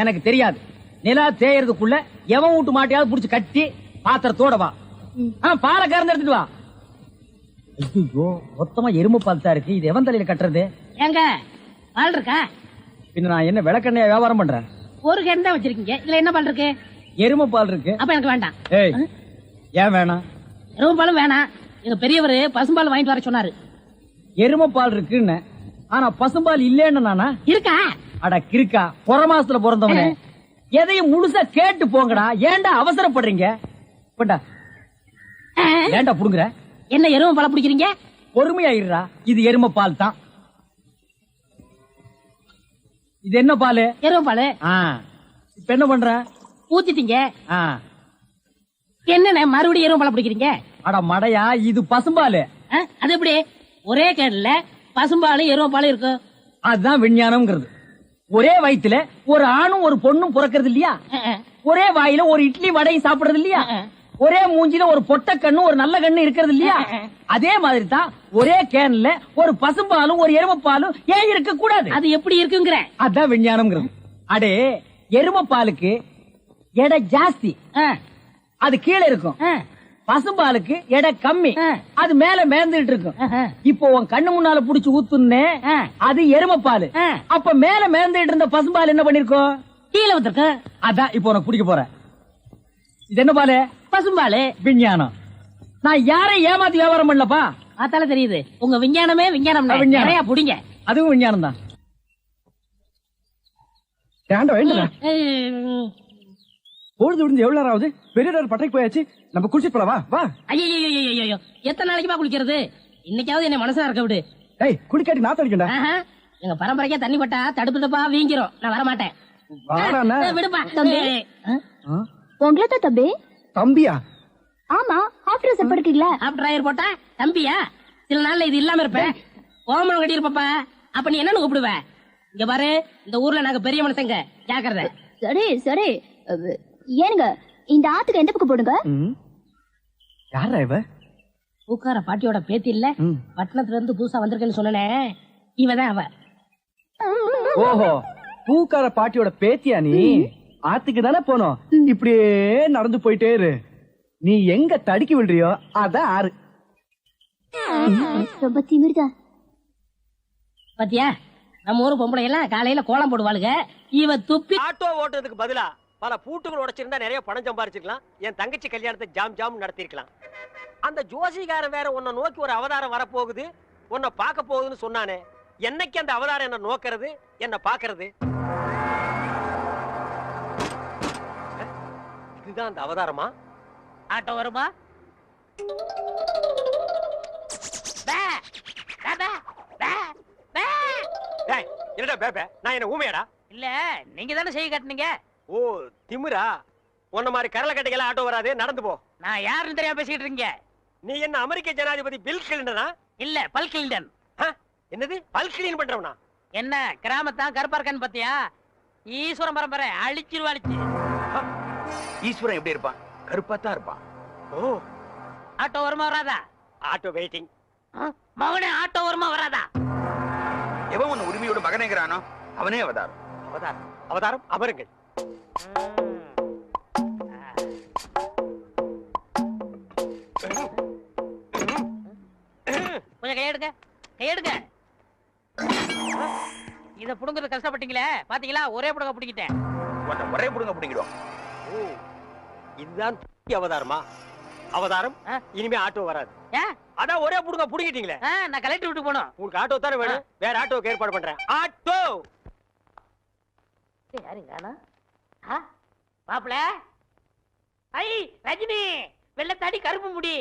எனக்கு தெரியாது. நிலா தேயறதுக்குள்ள எவன் வீட்டு மாட்டையாவது புடிச்சு கட்டி பாத்திரத்தோட வா. பாலை கறந்து எடுத்துட்டு வா. ஐயோ, மொத்தமா எருமை பால் தான் இருக்கு. இது எவன் தலையில கட்டுறது? ஏங்க, பால் இருக்கா? பின்ன நான் என்ன விளக்கெண்ணையா வியாபாரம் பண்றேன்? ஒரு கேன் தான் வச்சிருக்கீங்க. இதுல என்ன பால் இருக்கு? எருமை பால் இருக்கு. அப்ப எனக்கு வேண்டாம். ஏய், ஏன் வேணாம்? எருமை பாலும் வேணாம். எங்க பெரியவர் பசும்பால் வாங்கிட்டு வர சொன்னாரு. எருமை பால் இருக்குன்னு, ஆனா பசும்பால் இல்லன்னு நானா? இருக்கா? அட கிறுக்கா, புற மாசத்துல பிறந்தவனே, எதையும் முழுசா கேட்டு போங்கடா. ஏன்டா அவசரப்படுறீங்க? ஏன்டா புடுங்குற? என்ன எருமை பால் பிடிக்கிறீங்க? பொறுமையா இருடா. இது எருமை பால் தான். இது என்ன பால்? எருமை பால். இப்ப என்ன பண்ற? ஊத்திட்டீங்க. என்ன மறுபடியும் எருமை பால் பிடிக்கிறீங்க? அட மடையா, இது பசும்பால். அது எப்படி ஒரே கேன்ல பசும்பாலும் எருமை பாலும் இருக்கும்? அதுதான் விஞ்ஞானம்ங்கிறது. ஒரே வயித்துல ஒரு ஆணும் ஒரு பொண்ணும் பிறக்கிறது இல்லையா? ஒரே வாயில ஒரு இட்லி வடையும் சாப்பிடுறது இல்லையா? ஒரே மூஞ்சில ஒரு பொட்ட கண்ணு ஒரு நல்ல கண்ணு இருக்கிறது இல்லையா? அதே மாதிரி தான் ஒரே கேன்ல ஒரு பசும்பாலும் ஒரு எருமை பாலும் ஏன் இருக்க கூடாது? அது எப்படி இருக்குங்கிற? அதான் விஞ்ஞானம்ங்கிறது. அடே, எருமை பாலுக்கு எடை ஜாஸ்தி, அது கீழே இருக்கும். பசும்பாலுக்கு எடை கம்மி, அது மேல மேந்துட்டு இருக்கும். இப்போ உன் கண்ணு முன்னால புடிச்சு ஊத்துனே, அது எருமை பால். அப்ப மேல மேந்துட்டு இருந்த பசும்பால் என்ன பண்ணிருக்கோம்? கீழே வந்துருக்கு. அதான் இப்போ உனக்கு குடிக்க போற. இது என்ன பாலு? பசும்பாலு. விஞ்ஞானம். நான் யாரை ஏமாத்தி வியாபாரம் பண்ணலப்பா. அதால தெரியுது உங்க விஞ்ஞானமே விஞ்ஞானம். நிறைய புடிங்க. அதுவும் விஞ்ஞானம் தான். பொழுது விடுந்து எவ்வளவு நேரம் ஆகுது? பெரிய பட்டைக்கு போயாச்சு. நம்ம குளிச்சு போலவா? வா. ஐயோ, எத்தனை நாளைக்குமா குளிக்கிறது? இன்னைக்காவது என்ன மனசா இருக்க விடு. குளிக்காட்டி நான் தடிக்கண்டா. எங்க பரம்பரைக்கா தண்ணி பட்டா தடுப்பு தப்பா வீங்கிரும். நான் வர மாட்டேன். விடுப்பா. உங்களை தான் தம்பி. தம்பியா? ஆமா, ஹாஃப் ட்ரெஸ் படுக்கீங்களா? ஹாஃப் டிரைவர் போட்டா தம்பியா? சில நாள்ல இது இல்லாம இருப்பேன். ஓமனம் கட்டி இருப்பா. அப்ப நீ என்னன்னு கூப்பிடுவ? இங்க பாரு, இந்த ஊர்ல நாங்க பெரிய மனுஷங்க, ஜாக்கிரதை. சரி. ஏனுங்க, இந்த ஆத்துக்கு எந்த பக்கம் போடுங்க? யாரா இவ? பூக்கார பாட்டியோட பேத்தி இல்ல, பட்டணத்துல இருந்து புதுசா வந்திருக்கேன்னு சொன்னேன். இவதான் அவ. ஓஹோ, பூக்கார பாட்டியோட பேத்தியா நீ? ஆத்துக்கு தானே போனோம். இப்படியே நடந்து போயிட்டே இரு. நீ எங்க தடுக்கி விடுறியோ அதான் ஆறு. ரொம்ப திமிர்தான். பாத்தியா, நம்ம ஊரு பொம்பளை எல்லாம் காலையில கோலம் போடுவாளுங்க. இவ துப்பி ஆட்டோ ஓட்டுறதுக்கு பதிலா பல பூட்டுகள் உடைச்சிருந்தா நிறைய பணம் சம்பாரிச்சிருக்கலாம். என் தங்கச்சி கல்யாணத்தை ஜாம் ஜாம் நடத்திருக்கலாம். அந்த ஜோசிகாரன் வேற உன்னை நோக்கி ஒரு அவதாரம் வரப்போகுது, உன்னை பார்க்க போகுதுன்னு சொன்னானே. என்னைக்கு அந்த அவதாரம் என்ன நோக்கிறது, என்ன பாக்குறது? இதுதான் அந்த அவதாரமா? ஆட்டோ வருமா? பே, பே, பே, பே, பே. டேய், என்னடா பேபே? நான் என்ன ஊமையாடா? இல்ல, நீங்க தானே செய்ய காட்டுனீங்க. ஓ திமிரா? உன்ன மாதிரி கரல கட்டைகளா ஆட்டோ வராது, நடந்து போ. நான் யாருன்னு தெரியாம பேசிட்டு இருக்கீங்க. நீ என்ன அமெரிக்க ஜனாதிபதி பில் கிளின்டனா? இல்ல, பல் கிளின்டன். என்னது பல் கிளீன் பண்றவனா? என்ன கிராமத்தான் கருப்பா இருக்கான்னு பாத்தியா? ஈஸ்வரன் பரம்பரை அழிச்சிருவா அழிச்சு. ஈஸ்வரன் எப்படி இருப்பான்? கருப்பாத்தான் இருப்பான். ஓ, ஆட்டோ வருமா வராதா? Auto waiting. மகனே, ஆட்டோ வருமா வராதா? எவன் உன் உரிமையோட மகனேங்கிறானோ அவனே அவதாரம். அவதாரம் அவதாரம் அமருங்கள். கொஞ்சம் கையெடுங்க, கையெடுங்க. இத புடுங்கிறது கஷ்டப்பட்டீங்களே, பாத்தீங்களா? ஒரே புடுங்க புடிங்கிட்டேன். ஒரே புடுங்க பிடிக்கிடும். ஓ, இதுதான் அவதாரமா? அவதாரம் இனிமே ஆட்டோ வராது. அதான் ஒரே புடுங்க புடிங்கிட்டீங்களே. நான் கலெக்டர் விட்டு போனோம். உங்களுக்கு ஆட்டோ தானே வேணும்? வேற ஆட்டோக்கு ஏற்பாடு பண்றேன். ஆட்டோ யாருங்க? மாப்பிள, ஐ ரஜினி, வெள்ளத்தாடி கருப்பு முடி.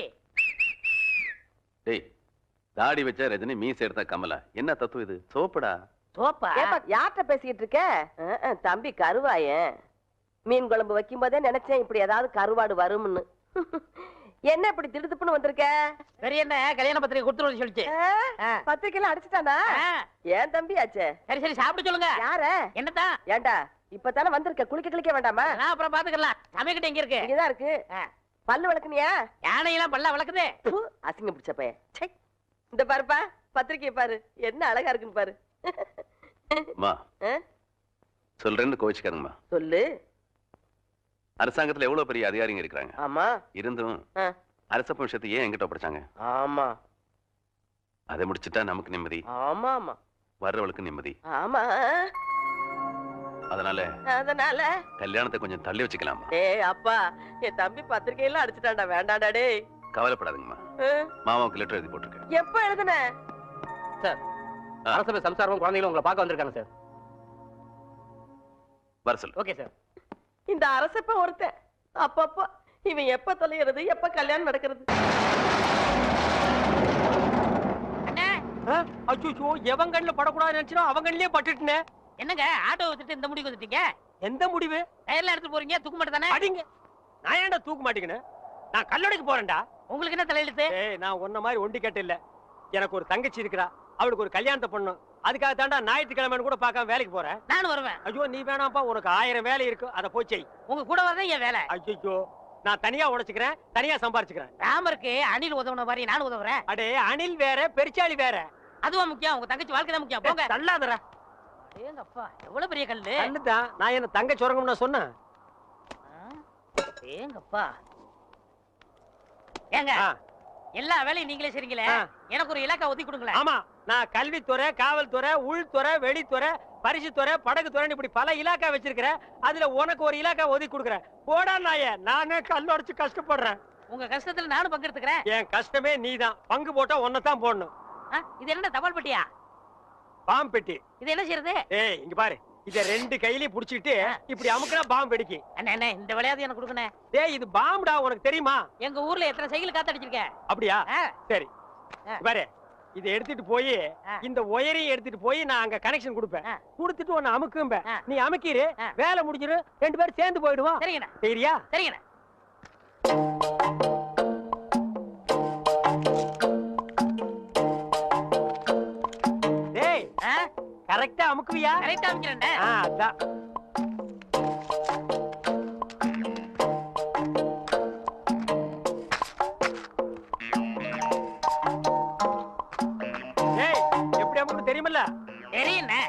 டேய், தாடி வச்ச ரஜினி, மீசை எடுத்தா கமலா. என்ன தத்துவம் இது? சோப்படா. சோப்பா? யார்கிட்ட பேசிட்டு இருக்க? தம்பி கருவாயன். மீன் குழம்பு வைக்கும் போதே நினைச்சேன் இப்படி ஏதாவது கருவாடு வரும்னு. என்ன இப்படி திடுதுப்புன்னு வந்திருக்க? சரி, என்ன கல்யாண பத்திரிகை கொடுத்துருவது சொல்லிச்சு. பத்திரிக்கையில அடிச்சுட்டானா? ஏன் தம்பி ஆச்சே? சரி சரி, சாப்பிட சொல்லுங்க. யார? என்னதான்? ஏண்டா இப்பதானே வந்திருக்க, குளிக்க கிளிக்க வேண்டாமா? நான் அப்புறம் பாத்துக்கலாம். சமைக்கிட்ட எங்க இருக்கு? இங்கதான் இருக்கு. பல்லு விளக்குனியா? யானையெல்லாம் பல்ல விளக்குது. அசிங்கம் பிடிச்ச பையன். இந்த பாருப்பா, பத்திரிக்கை பாரு, என்ன அழகா இருக்குன்னு பாரு. சொல்றேன்னு கோவிச்சுக்காருங்கம்மா. சொல்லு. அரசாங்கத்துல எவ்வளவு பெரிய அதிகாரிங்க இருக்கிறாங்க. ஆமா. இருந்தும் அரச விஷயத்தை ஏன் எங்கிட்ட படிச்சாங்க? ஆமா. அதை முடிச்சுட்டா நமக்கு நிம்மதி. ஆமா ஆமா. வர்றவளுக்கு நிம்மதி. ஆமா. அதனால கல்யாணத்தை கொஞ்சம் தள்ளி வச்சுக்கலாமா? ஏய் அப்பா, என் தம்பி பத்திரிக்கையெல்லாம் அடிச்சுட்டான்டா, வேண்டாண்டா டேய். கவலைப்படாதீங்கம்மா, மாமாவுக்கு லெட்டர் எழுதி போட்டிருக்கேன். எப்ப எழுதுன? சார், அரசபை சம்சாரம் குழந்தைகளும் உங்களை பார்க்க வந்திருக்காங்க சார். வர சொல்லு. Okay sir. இந்த அரசப்ப ஒருத்தன் அப்பப்ப இவன் எப்ப தொலைகிறது, எப்ப கல்யாணம் நடக்கிறது? அச்சோ, எவன் கண்ணுல படக்கூடாது நினைச்சா அவன் கண்ணிலே பட்டுட்டேன். என்னங்க ஆட்டோ வச்சுட்டு இந்த முடிவு வந்துட்டீங்க? எந்த முடிவு? டயர்ல எடுத்து போறீங்க, தூக்க மாட்டே தானே? அடிங்க. நான் ஏன்டா தூக்க மாட்டேங்கன்னு? நான் கல்லடைக்கு போறேன்டா. உங்களுக்கு என்ன தலையெழுத்து? ஏய், நான் உன்ன மாதிரி ஒண்டி கட்ட இல்ல. எனக்கு ஒரு தங்கச்சி இருக்கறா, அவளுக்கு ஒரு கல்யாணத்தை பண்ணணும். அதுக்காக தாண்டா ஞாயிற்றுக்கிழமை கூட பார்க்காம வேலைக்கு போறேன். நானும் வருவேன். ஐயோ நீ வேணாம்ப்பா, உனக்கு 1000 வேலை இருக்கு, அத போய் செய். உங்க கூட வரதான் என் வேலை. ஐயோ, நான் தனியா உழைச்சுக்கிறேன், தனியா சம்பாரிச்சுக்கிறேன். ராமருக்கு அணில் உதவுன மாதிரி நானும் உதவுறேன். அடே, அணில் வேற பெருச்சாளி வேற. அதுவா முக்கியம்? உங்க தங்கச்சி வாழ்க்கை தான் முக்கியம். போங்க. தள்ளாதடா. ஏங்க அப்பா, எவ்வளவு பெரிய கல்லு. கல்லுதான். நான் என்ன தங்க சொரங்கம்னு நான் சொன்னேன். ஏங்கப்பா. ஏங்க, எல்லா வேலையும் நீங்களே செய்றீங்களே, எனக்கு ஒரு இலாக்கா ஒதுக்கி கொடுங்களேன். ஆமா, நான் கல்வித்துறை, காவல்துறை, உள்துறை, வெளித்துறை, பரிசுத்துறை, படகுத்துறை, இப்படி பல இலாக்கா வச்சிருக்கிறேன். அதுல உனக்கு ஒரு இலாக்கா ஒதுக்கி கொடுக்குறேன். போடா நாயே, நானே கல்லொடைச்சு கஷ்டப்படுறேன். உங்க கஷ்டத்துல நானும் பங்கெடுத்துக்கிறேன். என் கஷ்டமே நீதான். பங்கு போட்டா ஒன்னதான் போடணும். இது என்ன தபால் பெட்டியா? பாம்பு பெட்டி. இது என்ன செய்யறது? ஏய், இங்க பாரு, இத 2 கையிலயும் புடிச்சிட்டு இப்படி அமுக்குனா பாம்பு வெடிக்கும். அண்ணே, இந்த விளையாட்டு எனக்கு கொடுக்கணும். டேய், இது பாம்புடா, உனக்கு தெரியுமா? எங்க ஊர்ல எத்தனை சைக்கிள் காத்தடிச்சிருக்கேன். அப்படியா? சரி பாரு, இதை எடுத்துட்டு போய் இந்த ஒயரையும் எடுத்துட்டு போய் நான் அங்க கனெக்ஷன் கொடுப்பேன். கொடுத்துட்டு உன்னை அமுக்கும்ப. நீ அமுக்கிரு, வேலை முடிஞ்சிரு, 2 பேரும் சேர்ந்து போயிடுவோம். சரிங்கண்ணா. சரியா? சரிங்கண்ணா. டேய், கரெக்டா அமுக்குவியா? கரெக்டா அமுக்கிறேன்டா. அதான். டேய், எப்படி அமுக்கு தெரியுமில்ல? தெரியுண்ணே.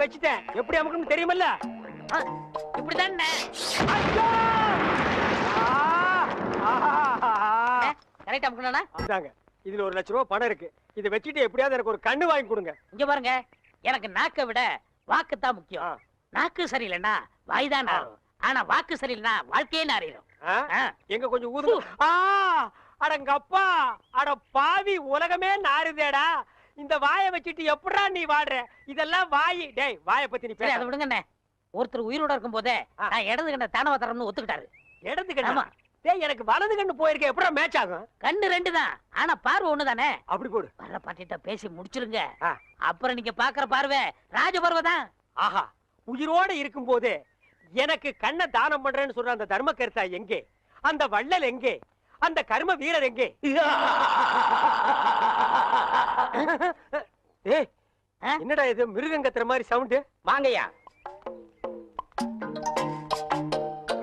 வச்சுட்டேன். எப்படி அமுக்கணும் தெரியுமல்ல? இப்படிதான் கரெக்டா அமுக்கணும்னா இந்தாங்க. இதுல 1 லட்சம் ரூபாய் பணம் இருக்கு. இதை வச்சுட்டு எப்படியாவது எனக்கு ஒரு கண்ணு வாங்கி கொடுங்க. இங்க பாருங்க, எனக்கு நாக்கை விட வாக்குத்தான் முக்கியம். நாக்கு சரியில்லைன்னா வாய்தான் நாரும். ஆனா வாக்கு சரியில்லைன்னா வாழ்க்கையே நாரிடும். எங்க கொஞ்சம் ஊதுங்க. அடங்கப்பா, அட பாவி, உலகமே நாறுதேடா. இந்த வாயை வச்சுட்டு எப்படா நீ வாடுற? இதெல்லாம் வாய். டேய், வாயை பத்தி நீ பேச. அதை விடுங்கண்ணே. ஒருத்தர் உயிரோட இருக்கும் போதே நான் இடது கண்ண தானவ தரம்னு ஒத்துக்கிட்டாரு. இடது கண்ணா? டேய், எனக்கு வலது கண்ணு போயிருக்க, எப்படா மேட்ச் ஆகும்? கண்ணு 2 தான், ஆனா பார்வை 1 தானே. அப்படி போடு. வர்ற பாட்டிட்ட பேசி முடிச்சிருங்க. அப்புறம் நீங்க பாக்குற பார்வை ராஜ பார்வை தான். ஆஹா, உயிரோட இருக்கும் போது எனக்கு கண்ணை தானம் பண்றேன்னு சொல்ற அந்த தர்ம கர்த்தா எங்கே? அந்த வள்ளல் எங்கே? அந்த கர்ம வீரர் எங்கே? ஏய், என்னடா இது மிருகம் கத்துற மாதிரி சவுண்ட்? வாங்கய்யா.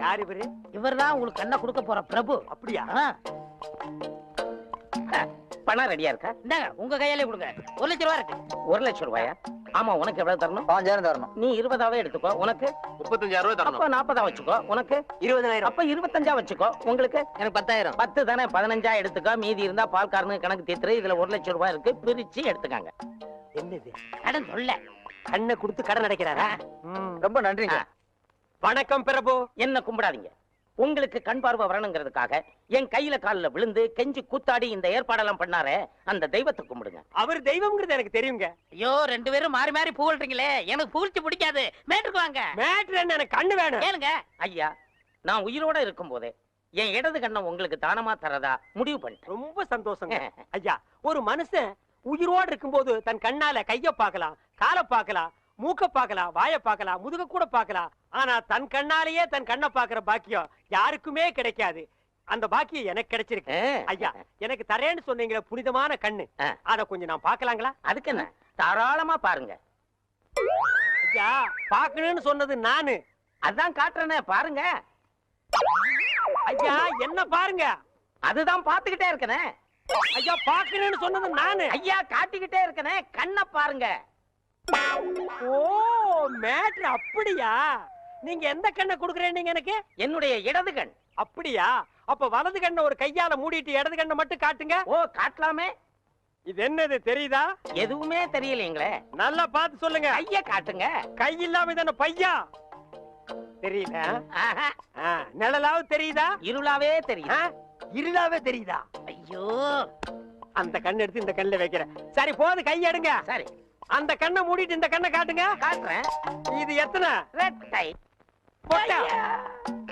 யார் இவரு? இவர்தான் உங்களுக்கு கண்ணை கொடுக்க போற பிரபு. அப்படியா? பணம் ரெடியா இருக்கா? இந்தாங்க, உங்க கையாலே கொடுங்க. 1 லட்சம் ரூபாய் இருக்கு. 1 லட்சம் ரூபாயா? ஆமா, உனக்கு எவ்வளவு தரணும்? 5000 தரணும். நீ 20ஆவே எடுத்துக்கோ. உனக்கு 35000 ரூபாய் தரணும். அப்ப 40 வச்சுக்கோ. உனக்கு 20000. அப்ப 25 வச்சுக்கோ. உங்களுக்கு எனக்கு 10000. 10 தானே, 15 எடுத்துக்கோ. மீதி இருந்தா பால்காரனு கணக்கு தீர்த்து. இதுல 1 லட்சம் ரூபாய் இருக்கு, பிரிச்சு எடுத்துக்காங்க. என்னது கடன் சொல்ல? கண்ணை கொடுத்து கடன் அடைக்கிறாரா? ரொம்ப நன்றிங்க. வணக்கம் பிரபு. என்ன கும்பிடாதீங்க. உங்களுக்கு கண் பார்வை வரணுங்கிறதுக்காக என் கையில காலில் விழுந்து கெஞ்சி கூத்தாடி இந்த ஏற்பாடெல்லாம் பண்ணாரே, அந்த தெய்வத்தை கும்பிடுங்க. அவர் தெய்வம்ங்கிறது எனக்கு தெரியுங்க. ஐயோ, 2 பேரும் மாறி மாறி புகழ்றீங்களே, எனக்கு புகழ்ச்சி பிடிக்காது. மேட்டுக்கு வாங்க. மேட்ரு என்ன? எனக்கு கண்ணு வேணும். ஏனுங்க ஐயா, நான் உயிரோட இருக்கும் போதே என் இடது கண்ணை உங்களுக்கு தானமா தரதா முடிவு பண்ணிட்டேன். ரொம்ப சந்தோஷங்க. ஐயா, ஒரு மனுஷன் உயிரோடு இருக்கும்போது தன் கண்ணால கைய பார்க்கலாம், காலை பார்க்கலாம், மூக்க பார்க்கலாம், வாயை பார்க்கலாம், முதுக கூட பார்க்கலாம். ஆனா தன் கண்ணாலேயே தன் கண்ணை பார்க்கிற பாக்கியம் யாருக்குமே கிடைக்காது. அந்த பாக்கியம் எனக்கு கிடைச்சிருக்கு. ஐயா, எனக்கு தரேன்னு சொன்னீங்களே புனிதமான கண்ணு, அத கொஞ்சம் நான் பார்க்கலாங்களா? அதுக்கு என்ன, தாராளமா பாருங்க. ஐயா, பார்க்கணும்னு சொன்னது நானு. அதான் காட்டுறேனே, பாருங்க. ஐயா, என்ன பாருங்க? அதுதான் பாத்துக்கிட்டே இருக்கனே. ஐயா, பார்க்கணும்னு சொன்னது நானு. ஐயா, காட்டிக்கிட்டே இருக்கனே, கண்ணை பாருங்க. ஓ, மேட்ரு அப்படியா? நீங்க எந்த கண்ணை குடுக்குறேன் எனக்கு? என்னுடைய இடது கண். அப்படியா? அப்ப வலது கண்ணை ஒரு கையால மூடிட்டு இடது கண்ணை மட்டும் காட்டுங்க. ஓ, காட்டலாமே. இது என்னது தெரியுதா? எதுவுமே தெரியலீங்களே. நல்லா பார்த்து சொல்லுங்க. கைய காட்டுங்க. கை இல்லாம தானே பையா? தெரியல. நிழலாவது தெரியுதா? இருளாவே தெரியுதா? இருளாவே தெரியுதா? ஐயோ, அந்த கண்ணை எடுத்து இந்த கண்ணில் வைக்கிறேன். சரி, போது கை எடுங்க. சரி, அந்த கண்ணை மூடிட்டு இந்த கண்ணை காட்டுங்க. காட்டுறேன். இது எத்தனை? ரெட்டை. போட்டா?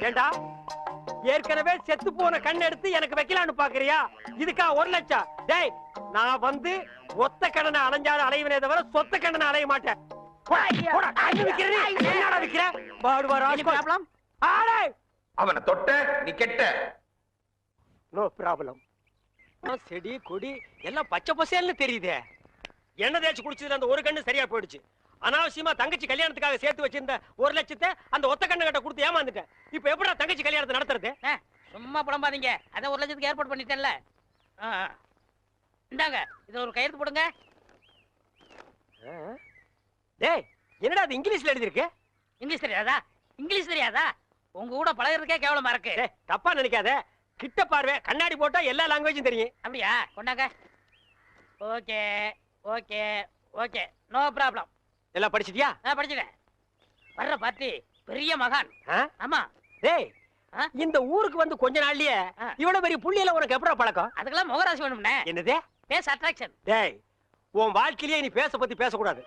ஏண்டா, ஏற்கனவே செத்து போன கண்ணை எடுத்து எனக்கு வைக்கலான்னு பாக்குறியா? இதுக்கா 1 லட்சம்? டேய், நான் வந்து ஒத்த கண்ணனை அலைஞ்சாலும் அலைவனே தவிர சொத்த கண்ணனை அலைய மாட்டேன். அவனை தொட்ட நீ கெட்ட. No problem. செடி கொடி எல்லாம் பச்சை பசேல்னு தெரியுதே. என்ன தேய்ச்சி குடிச்சதுல அந்த ஒரு கண்ணு சரியா போயிடுச்சு. அனாவசியமா தங்கச்சி கல்யாணத்துக்காக சேர்த்து வச்சிருந்த 1 லட்சத்தை அந்த ஒத்த கண்ணு கிட்ட கொடுத்து ஏமாந்துட்டேன். இப்ப எப்படா தங்கச்சி கல்யாணத்தை நடத்துறது? சும்மா புலம்பாதீங்க. அதான் 1 லட்சத்துக்கு ஏற்பாடு பண்ணிட்டேன்ல. இந்தாங்க, இதுல ஒரு கையெழுத்து போடுங்க. டேய், என்னடா அது இங்கிலீஷ்ல எழுதி இருக்கு? இங்கிலீஷ் தெரியாதா? இங்கிலீஷ் தெரியாதா? உங்க கூட பழகிறதுக்கே கேவலமா இருக்கு. தப்பா நினைக்காத. கிட்ட பார்வை, கண்ணாடி போட்டா எல்லா லாங்குவேஜும் தெரியும். அப்படியா? கொண்டாங்க. Okay okay okay, no problem. எல்லாம் படிச்சிட்டியா? படிச்சுட்டேன். வர்ற பார்ட்டி பெரிய மகான். ஆமா. டேய், இந்த ஊருக்கு வந்து கொஞ்ச நாள்லயே இவ்வளவு பெரிய புள்ளியில உனக்கு எப்படா பழக்கம்? அதுக்கெல்லாம் முகராசி வேணும்னே. என்னது? Face attraction. டேய், உன் வாழ்க்கையிலேயே நீ பேச பத்தி பேசக்கூடாது.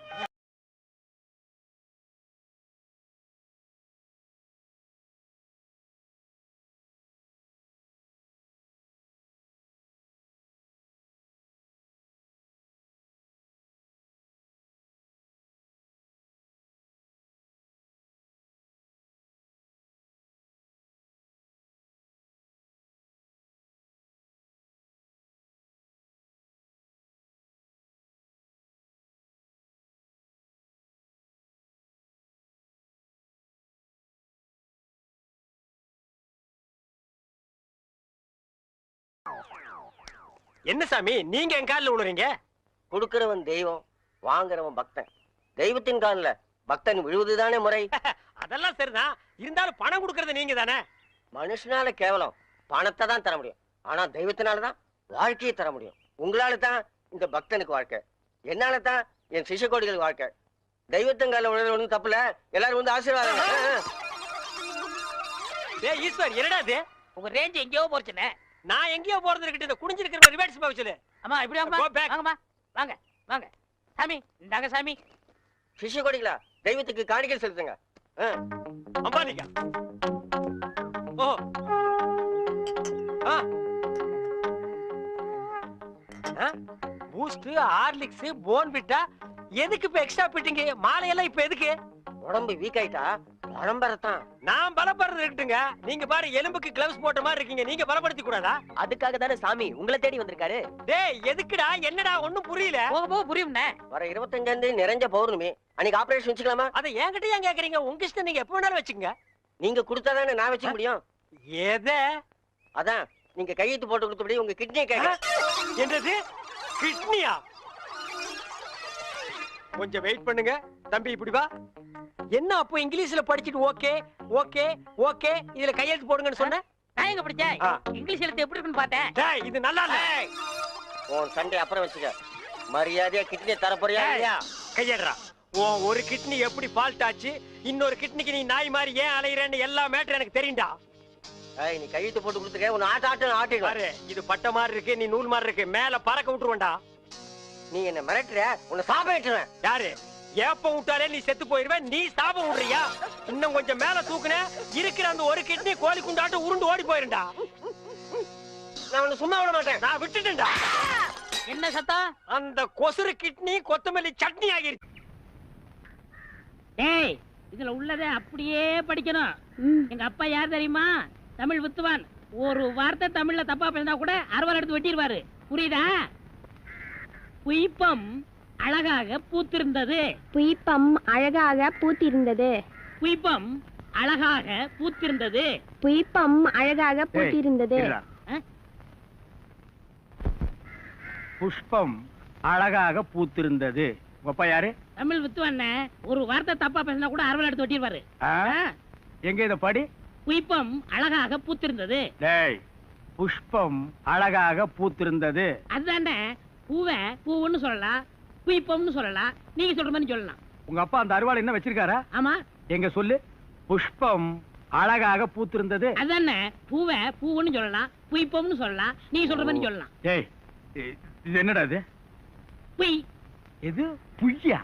என்ன சாமி, நீங்க என் காலில் விழுறீங்க? கொடுக்கிறவன் தெய்வம், வாங்குறவன் பக்தன். தெய்வத்தின் காலில் பக்தன் விழுவதுதானே முறை. அதெல்லாம் சரிதான், இருந்தாலும் பணம் கொடுக்கறது நீங்க தானே. மனுஷனால கேவலம் பணத்தை தான் தர முடியும், ஆனா தெய்வத்தினாலதான் வாழ்க்கையை தர முடியும். உங்களால தான் இந்த பக்தனுக்கு வாழ்க்கை, என்னால தான் என் சிஷ்யகோடிகளுக்கு வாழ்க்கை. தெய்வத்தங்கால ஒன்றும் தப்புல, எல்லாரும் வந்து ஆசீர்வாதம். ஏய் ஈஸ்வர், என்னடா இது? உங்க ரேஞ்ச் எங்கேயோ போச்சுனே. நான் எங்கேயோ போறது இருக்கட்டும், இந்த குனிஞ்சிருக்கிற ரிவர்ஸ் பவுச்சல. அம்மா இப்படி வாங்கம்மா, வாங்க வாங்க. சாமி இந்தாங்க சாமி. சிஷ்யகோடிகளா, தெய்வத்துக்கு காணிக்கை செலுத்துங்க. அம்பானிக்கா. ஓ பூஸ்ட், ஹார்லிக்ஸ், போன்விட்டா எதுக்கு இப்ப எக்ஸ்ட்ரா பிட்டிங்க? மாலையெல்லாம் இப்ப எதுக்கு? உடம்பு வீக் ஆயிட்டா பலம்பரத்தான். நான் பலப்படுறது இருக்கட்டுங்க, நீங்க பாரு எலும்புக்கு கிளவுஸ் போட்ட மாதிரி இருக்கீங்க, நீங்க பலப்படுத்தி கூடாதா? அதுக்காக தானே சாமி உங்களை தேடி வந்திருக்காரு. டேய் எதுக்குடா, என்னடா ஒண்ணும் புரியல. போக புரியும்ண்ணே. வர 25 நிறைஞ்ச பௌர்ணமி அன்னைக்கு ஆபரேஷன் வச்சுக்கலாமா? அதை என்கிட்ட ஏன் கேக்குறீங்க? உங்க இஷ்டம், நீங்க எப்ப வேணாலும் வச்சுக்கங்க. நீங்க கொடுத்தாதானே நான் வச்சுக்க முடியும். எதை? அதான் நீங்க கையெழுத்து போட்டு கொடுத்தபடி உங்க கிட்னியை கேட்க. என்னது கிட்னியா? கொஞ்சம் வெயிட் பண்ணுங்க தம்பி, இப்படி வா. என்ன அப்போ இங்கிலீஷ்ல படிச்சிட்டு ஓகே ஓகே ஓகே இதுல கையெழுத்து போடுங்கன்னு சொன்ன? நான் எங்க படிச்சேன்? இங்கிலீஷ் எழுத்து எப்படி இருக்குன்னு பார்த்தேன். டேய் இது நல்லா இல்ல. உன் சண்டை அப்புறம் வச்சுக்க, மரியாதையா கிட்னியை தர போறியா இல்லையா? கையேடுறா. உன் ஒரு கிட்னி எப்படி ஃபால்ட் ஆச்சு, இன்னொரு கிட்னிக்கு நீ நாய் மாதிரி ஏன் அலையிறேன்னு எல்லா மேட்டர் எனக்கு தெரியும்டா. நீ கையெழுத்து போட்டு கொடுத்துக்க, உன்னை ஆட்டு பாரு, இது பட்ட மாதிரி இருக்கு, நீ நூல் மாதிரி இருக்கு, மேல பறக்க விட்டுருவேன்டா. நீ என்ன மிரட்டுற, உன்னை சாபம் விட்டுருவேன். யாரு? ஏப்ப விட்டாலே நீ செத்து போயிருவேன், நீ சாபம் விடுறியா? இன்னும் கொஞ்சம் மேல தூக்குன, இருக்கிற அந்த ஒரு கிட்னி கோழி குண்டாட்டு உருண்டு ஓடி போயிருண்டா. நான் உன்னை சும்மா விட மாட்டேன், நான் விட்டுட்டேன்டா. என்ன சத்தம்? அந்த கொசுறு கிட்னி கொத்தமல்லி சட்னி ஆகிருச்சு. ஏய் இதுல உள்ளதை அப்படியே படிக்கணும். எங்க அப்பா யார் தெரியுமா? தமிழ் வித்துவான். ஒரு வார்த்தை தமிழ்ல தப்பா பேசினா கூட அறுவாள் எடுத்து வெட்டிடுவாரு. புரியுதா? புய்பம் அழகாக பூத்திருந்தது. புய்பம் அழகாக பூத்திருந்தது. புய்பம் அழகாக பூத்திருந்தது. புய்பம் அழகாக பூத்திருந்தது. புஷ்பம் அழகாக பூத்திருந்தது. அப்பா யாரு? தமிழ் வித்துவான். ஒரு வார்த்தை தப்பா பேசினா கூட அறுவாள் எடுத்து வெட்டிடுவாரு. எங்க இத படி? புய்பம் அழகாக பூத்திருந்தது. டேய் புஷ்பம் அழகாக பூத்திருந்தது. அதுதானே, பூவை பூவுன்னு சொல்லலாம், புய்பம்னு சொல்லலாம், நீங்க சொல்ற மாதிரி சொல்லலாம். உங்க அப்பா அந்த அருவாள் என்ன வச்சிருக்காரா? ஆமா. எங்க சொல்லு. புஷ்பம் அழகாக பூத்திருந்தது. அதுதானே, பூவை பூவுன்னு சொல்லலாம், புய்பம்னு சொல்லலாம், நீங்க சொல்ற மாதிரி சொல்லலாம். டேய் இது என்னடா இது? புய். இது புய்யா?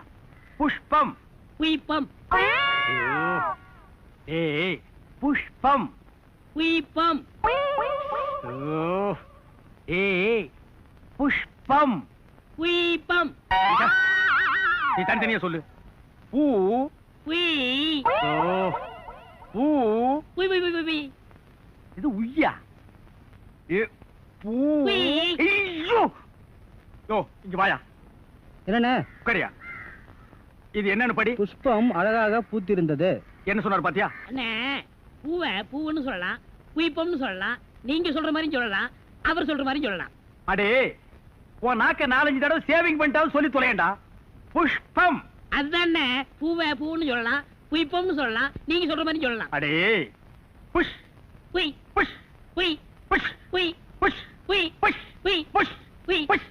புஷ்பம் புய்பம். ஏய் புஷ்பம் புய்பம். ஏய் புஷ்பம் புய்பம். நீ தனித்தனியா சொல்லு. பூ புய். பூ புய் புய் புய் புய். இது உய்யா? பூ. ஐயோ இங்க வாயா. என்னண்ணே? உட்காரியா. இது என்னன்னு படி. புஷ்பம் அழகாக பூத்திருந்தது. என்ன சொன்னார் பாத்தியா? அண்ணே, பூவை பூவுன்னு சொல்லலாம், புய்பம்னு சொல்லலாம், நீங்க சொல்ற மாதிரி சொல்லலாம், அவர் சொல்ற மாதிரி சொல்லலாம். அடே உன் நாக்க 4-5 தடவை சேவிங் பண்ணிட்டாலும் சொல்லி தொலையண்டா. புஷ்பம். அதுதானே, பூவை பூன்னு சொல்லலாம், புய்பம்னு சொல்லலாம், நீங்க சொல்ற மாதிரி சொல்லலாம். அடே புஷ் புய் புஷ் புய் புஷ் புய் புஷ் புய் புஷ் புய் புஷ் புய் புஷ்